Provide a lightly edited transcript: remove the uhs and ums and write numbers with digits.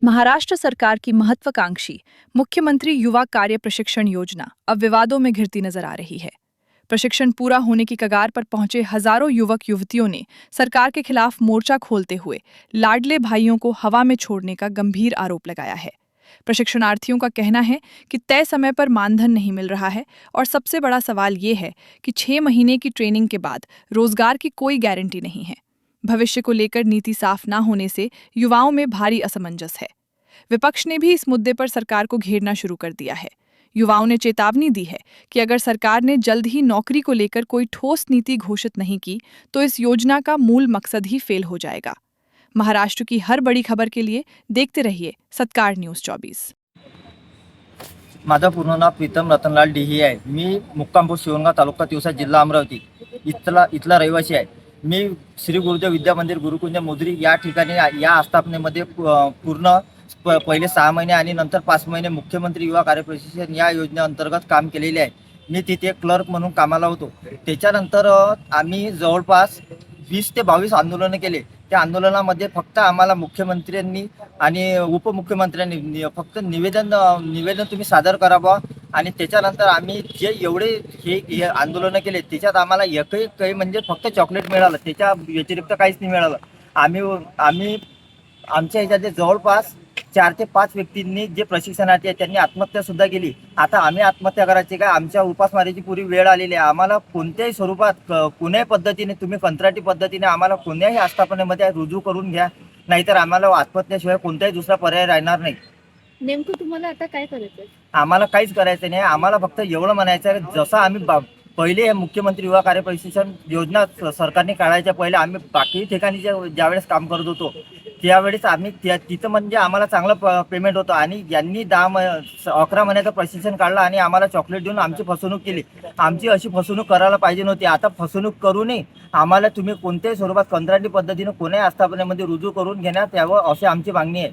महाराष्ट्र सरकार की महत्वाकांक्षी मुख्यमंत्री युवा कार्य प्रशिक्षण योजना अब विवादों में घिरती नजर आ रही है। प्रशिक्षण पूरा होने की कगार पर पहुंचे हजारों युवक युवतियों ने सरकार के खिलाफ मोर्चा खोलते हुए लाडले भाइयों को हवा में छोड़ने का गंभीर आरोप लगाया है। प्रशिक्षणार्थियों का कहना है कि तय समय पर मानधन नहीं मिल रहा है और सबसे बड़ा सवाल ये है कि 6 महीने की ट्रेनिंग के बाद रोजगार की कोई गारंटी नहीं है। भविष्य को लेकर नीति साफ न होने से युवाओं में भारी असमंजस है। विपक्ष ने भी इस मुद्दे पर सरकार को घेरना शुरू कर दिया है। युवाओं ने चेतावनी दी है कि अगर सरकार ने जल्द ही नौकरी को लेकर कोई ठोस नीति घोषित नहीं की तो इस योजना का मूल मकसद ही फेल हो जाएगा। महाराष्ट्र की हर बड़ी खबर के लिए देखते रहिए सत्कार न्यूज 24। माझं पूर्ण नाव प्रीतम रतनलाल डिही आहे। मी मुक्काम पोस्ट शिवणगाव तालुका तिवसा जिल्हा अमरावती इथला रहिवासी आहे। मी श्री गुरुदेव विद्या मंदिर गुरुकुंज मोजरी या ठिकाणी या आस्थापनेमध्ये पूर्ण पहिले 6 महिने आणि नंतर 5 महिने मुख्यमंत्री युवा कार्य प्रशिक्षण या योजनेअंतर्गत काम केलेले आहे। मी तिथे क्लर्क म्हणून कामाला होतो। त्याच्यानंतर आम्ही जवळपास 20 ते 22 आंदोलनं केले। त्या आंदोलनामध्ये फक्त आम्हाला मुख्यमंत्र्यांनी आणि उपमुख्यमंत्र्यांनी फक्त निवेदन तुम्ही सादर करावं आणि त्याच्यानंतर आम्ही जे एवढे हे आंदोलनं केले त्याच्यात आम्हाला एकही काही म्हणजे फक्त चॉकलेट मिळालं, त्याच्या व्यतिरिक्त काहीच नाही मिळालं। आम्ही आमच्या ह्याच्यात जवळपास 4 ते 5 व्यक्तींनी जे प्रशिक्षणार्थी आहेत त्यांनी आत्महत्या सुद्धा केली। आता आम्ही आत्महत्या करायची काय? आमच्या उपासमारीची पुरी वेळ आलेली आहे। आम्हाला कोणत्याही स्वरूपात कोण्याही पद्धतीने तुम्ही कंत्राटी पद्धतीने आम्हाला कोण्याही आस्थापनेमध्ये रुजू करून घ्या, नाहीतर आम्हाला आत्महत्येशिवाय कोणताही दुसरा पर्याय राहणार नाही। नेमकं तुम्हाला आता काय करायचं? आम्हाला काहीच करायचं नाही। आम्हाला फक्त एवढं म्हणायचं आहे, जसं आम्ही पहिले मुख्यमंत्री युवा कार्य प्रशिक्षण योजना सरकारने काढायच्या पहिले आम्ही बाकी ठिकाणी ज्यावेळेस काम करत होतो त्यावेळेस आम्ही तिथं म्हणजे आम्हाला चांगलं पेमेंट होतं आणि यांनी 11 महिन्याचं प्रशिक्षण काढलं आणि आम्हाला चॉकलेट देऊन आमची फसवणूक केली। आमची अशी फसवणूक करायला पाहिजे नव्हती। आता फसवणूक करू नये, आम्हाला तुम्ही कोणत्याही स्वरूपात कंत्राटी पद्धतीने कोण्याही आस्थापनेमध्ये रुजू करून घेण्यात यावं अशी आमची मागणी आहे।